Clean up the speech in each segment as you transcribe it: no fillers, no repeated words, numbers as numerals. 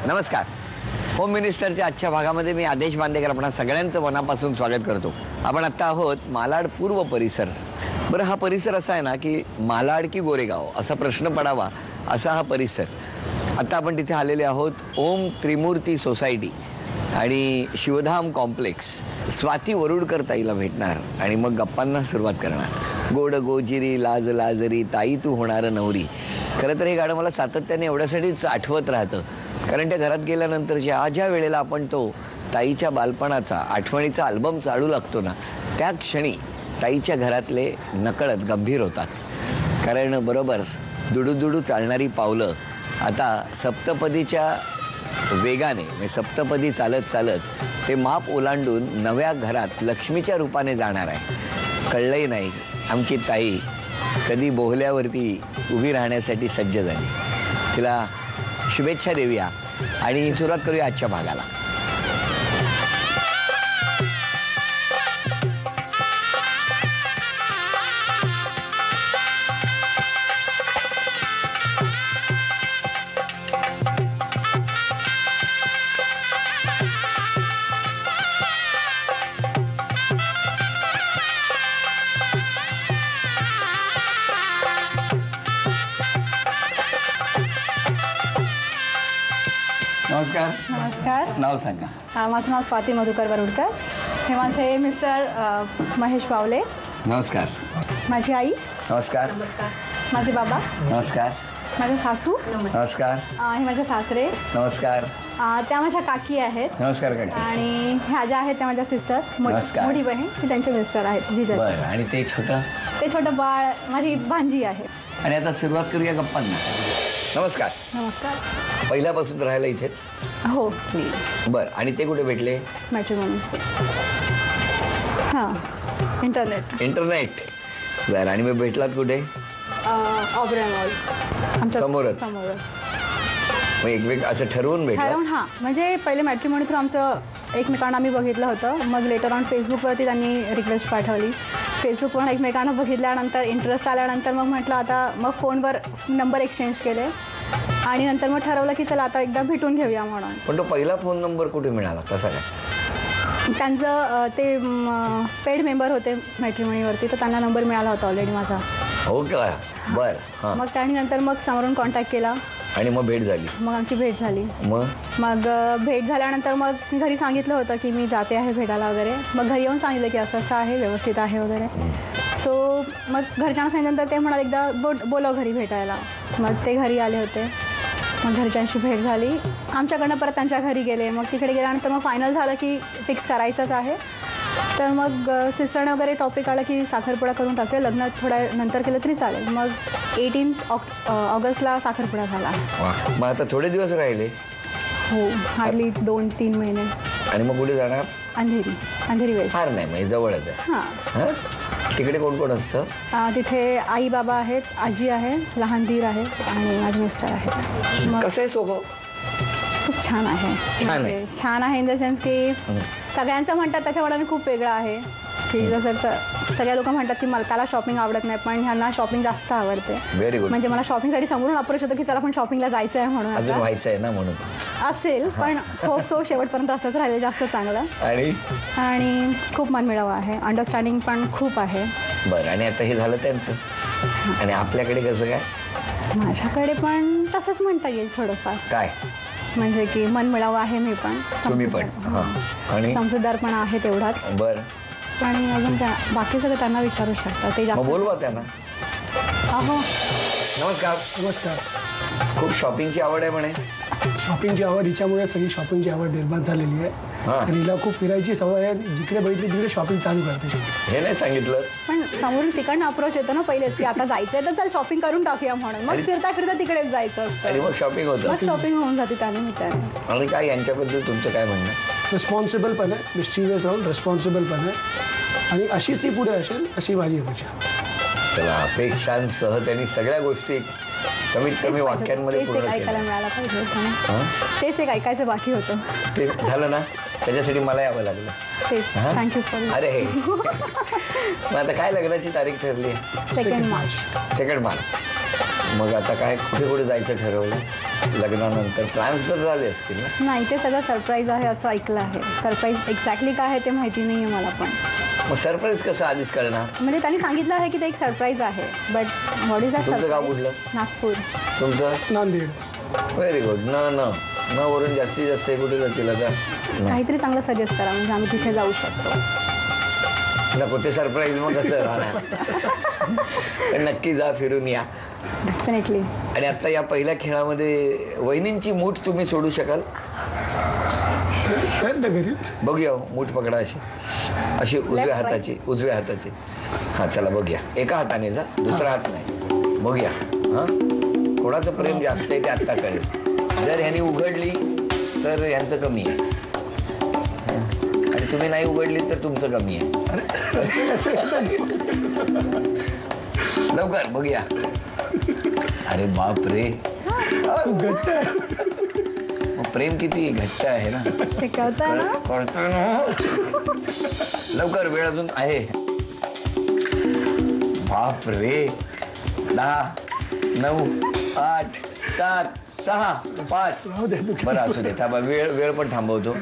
नमस्कार. होम मिनिस्टरच्या आजच्या भागामध्ये मी आदेश बांदेकर आपणा सगळ्यांचं मनापासून स्वागत करतो. आपण आत्ता आहोत मालाड पूर्व परिसर. बरं, हा परिसर असा आहे ना की मालाड की गोरेगाव असा प्रश्न पडावा असा हा परिसर. आत्ता आपण तिथे आलेले आहोत. ओम त्रिमूर्ती सोसायटी आणि शिवधाम कॉम्प्लेक्स. स्वाती वरुडकर ताईला भेटणार आणि मग गप्पांना सुरुवात करणार. गोड गोजिरी लाज लाजरी ताई तू होणार नवरी. खरं तर हे गाणं मला सातत्याने एवढ्यासाठीच आठवत राहतं कारण त्या घरात गेल्यानंतर ज्या वेळेला आपण तो ताईच्या बालपणाचा आठवणीचा अल्बम चालू लागतो ना, त्या क्षणी ताईच्या घरातले नकळत गंभीर होतात. कारण बरोबर दुडू चालणारी पावलं आता सप्तपदीच्या वेगाने म्हणजे सप्तपदी चालत चालत ते माप ओलांडून नव्या घरात लक्ष्मीच्या रूपाने जाणार आहे. कळलंही नाही आमची ताई कधी बोहल्यावरती उभी राहण्यासाठी सज्ज झाली. तिला शुभेच्छा देऊया आणि सुरुवात करूया आजच्या भागाला. नमस्कार. नमस्कार. नाव सांगा. माझं नाव स्वाती मधुकर वरुडकर. हे माझे मिस्टर महेश पावले. नमस्कार. माझी आई. नमस्कार. माझे बाबा. नमस्कार. माझे सासू. नमस्कार. हे माझे सासरे. नमस्कार. त्या माझ्या काकी आहेत. नमस्कार काकी. आणि ह्या ज्या आहेत त्या माझ्या सिस्टर. नमस्कार. मोठी बहीण ही त्यांचे मिस्टर आहेत जिजाजी. बरं, आणि ते छोटं ते छोटं बाळ माझी भांजी आहे. आणि आता सुरुवात करूया गप्पांना. नमस्कार. नमस्कार. पहिल्यापासून राहायला इथेच? हो. बरं, आणि ते कुठे भेटले? मॅट्रिमोनी. हां, इंटरनेट. बरं, आणि मग भेटलात कुठे? ऑबरा मॉल. आमच्या समोरच मग एकमेक असं ठरवून भेटलं? ठरवून. हां, म्हणजे पहिले मॅट्रिमोनी थ्रू आमचं एकमेकांना आम्ही बघितलं होतं. मग लेटर ऑन फेसबुकवरती त्यांनी रिक्वेस्ट पाठवली. फेसबुकवर एकमेकांना बघितल्यानंतर इंटरेस्ट आल्यानंतर मग म्हटलं आता मग फोनवर नंबर एक्सचेंज केले आणि नंतर मग ठरवलं की चला आता एकदा भेटून घेऊया म्हणून. पण तो पहिला फोन नंबर कुठे मिळाला, कसा काय? त्यांचं ते पेड मेंबर होते मॅट्रिमोनीवरती, तर त्यांना नंबर मिळाला होता ऑलरेडी माझा. हो का? बरं. हां. मग त्याने नंतर मग समोरून कॉन्टॅक्ट केला आणि मग भेट झाली. मग आमची भेट झाली. मग भेट झाल्यानंतर मग मी घरी सांगितलं होतं की मी जाते आहे भेटायला वगैरे. मग घरी येऊन सांगितलं की असं असं आहे, व्यवस्थित आहे वगैरे. सो मग घरच्यांना सांगितल्यानंतर ते म्हणाले एकदा बोलव घरी भेटायला. मग ते घरी आले होते. मग घरच्यांशी भेट झाली. आमच्याकडनं परत त्यांच्या घरी गेले. मग तिकडे गेल्यानंतर मग फायनल झालं की फिक्स करायचंच आहे. तर मग सिस्टरने वगैरे टॉपिक आला की साखरपुडा करून टाकूया, लग्न थोड्या नंतर केलं तरी चालेल. मग 18 ऑगस्टला साखरपुडा झाला. मग आता थोडे दिवस राहिले? हो, हार्डली 2-3 महिने. आणि मग कुठे जाणार? अंधेरी वेस्ट. फार नाही म्हणजे जवळच आहे. हां. तिकडे कोण कोण असतं? तिथे आई बाबा आहेत, आजी आहे, लहान दीर आहे आणि माझे मिस्टर आहेत. मग कसं आहे स्वभाव? खूप छान आहे. छान आहे इन द सेन्स की सगळ्यांचं म्हणतात त्याच्या मनाने खूप वेगळं आहे. की जसं सगळ्या लोक म्हणतात की मला त्याला शॉपिंग आवडत नाही, पण ह्यांना शॉपिंग जास्त आवडते. Very good. म्हणजे मला शॉपिंगसाठी समोरून अप्रोच होतं की चला आपण शॉपिंगला जायचं आहे म्हणून. अजून व्हायचं आहे ना म्हणून असेल, पण होप सो शेवटपर्यंत असंच राहिलं जास्त चांगलं. आणि खूप मनमिळावं आहे, अंडरस्टँडिंग पण खूप आहे. बरं, आणि आता हे झालं त्यांचं. आणि आपल्याकडे कसं काय? माझ्याकडे पण तसंच म्हणता येईल थोडंफार. काय म्हणजे की मनमिळावं आहे मी पण. तुम्ही पण? आणि समजूतदार पण आहे तेवढाच. बरं. आणि अजून काय बाकी सगळं त्यांना विचारू शकता ते जास्त. बोलवा त्यांना. हो. नमस्कार. खूप शॉपिंगची आवड आहे म्हणे. शॉपिंगची आवड हिच्यामुळे सगळी शॉपिंगची आवड निर्माण झालेली आहे. आणि हिला खूप फिरायची सवय आहे. जिकडे बघितली तिकडे शॉपिंग चालू करते. हे नाही सांगितलं. पण समोरून तिकडनं अप्रोच येतो ना पहिलेच की आता जायचंय तर चल शॉपिंग करून टाकूया म्हणून. मग फिरता तिकडेच जायचं असतं आणि मग शॉपिंग होतं. मग शॉपिंग होऊन जाते त्यानिमित्ताने. आणि काय यांच्याबद्दल तुमचं काय म्हणणं? रिस्पॉन्सिबल पण आहे, मिस्टिरियस राहून रिस्पॉन्सिबल पण आहे आणि अशीच ती पुढे असेल अशी माझी अपेक्षा. चला, अपेक्षांसह त्यांनी सगळ्या गोष्टी कमीत कमी वाक्यांमध्ये पूर्ण ऐकायला मिळायला पाहिजे. तेच एक ऐकायचं बाकी होतं. ते झालं ना, त्याच्यासाठी मला यावं लागलं. तेच. Thank you for. अरे मग आता काय लग्नाची तारीख ठरली? 2 मार्च. 2 मार्च. मग आता काय कुठे कुठे जायचं ठरवलं लग्नानंतर? प्लॅन्स तर झाले असतील ना? नाही, ते सगळं सरप्राईज आहे असं ऐकलं आहे. सरप्राईज एक्झॅक्टली काय आहे ते माहिती नाही आहे मला पण. मग सरप्राईज कसं आधीच करणार? म्हणजे त्यांनी सांगितलं आहे की ते एक सरप्राईज आहे, बट व्हॉट इज दॅट? तुमचं गाव कुठलं? नागपूर. तुमचं? नांदेड. Very good. न वरून जास्तीत जास्त हे कुठे जातील आता? काहीतरी चांगलं सजेस्ट करा म्हणजे आम्ही तिथे जाऊ शकतो. नको ते सरप्राईज मग कसं राहणार? पण नक्की जा, फिरून या. डेफिनेटली. आणि आता या पहिल्या खेळामध्ये वहिनींची मूठ तुम्ही सोडू शकाल? प्रयत्न करीन. बघूया हो, मूठ पकडा अशी अशी उजव्या Left, हाताची, उजव्या हाताची. हा चला बघूया. एका हाताने जा, दुसरा हात नाही. बघूया हा कोणाचं प्रेम जास्त आहे ते आत्ता कळेल. जर ह्यानी उघडली तर यांचं कमी आहे, आणि तुम्ही नाही उघडली तर तुमचं कमी आहे. लवकर बघूया. अरे बाप रे, घट्ट आहे. मग प्रेम किती घट्ट आहे ना. ते कळतंय ना? कळतंय ना. लवकर, वेळ अजून आहे. बाप रे. 10, 9, 8, 7, 6, 5. राहू दे तू. बरं असू दे, थांबा. वेळ पण थांबवतो.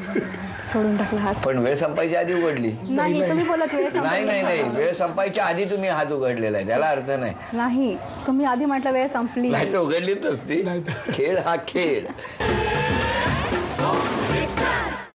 सोडून टाकला हात. पण वेळ संपायच्या आधी उघडली. नाही, तुम्ही बोलत वेळ संपली. नाही, वेळ संपायच्या आधी तुम्ही हात उघडलेला आहे, त्याला अर्थ नाही. नाही, तुम्ही आधी म्हटलं वेळ संपली. नाही तर उघडलीच नसती. नाही तर. खेळ हा खेळ.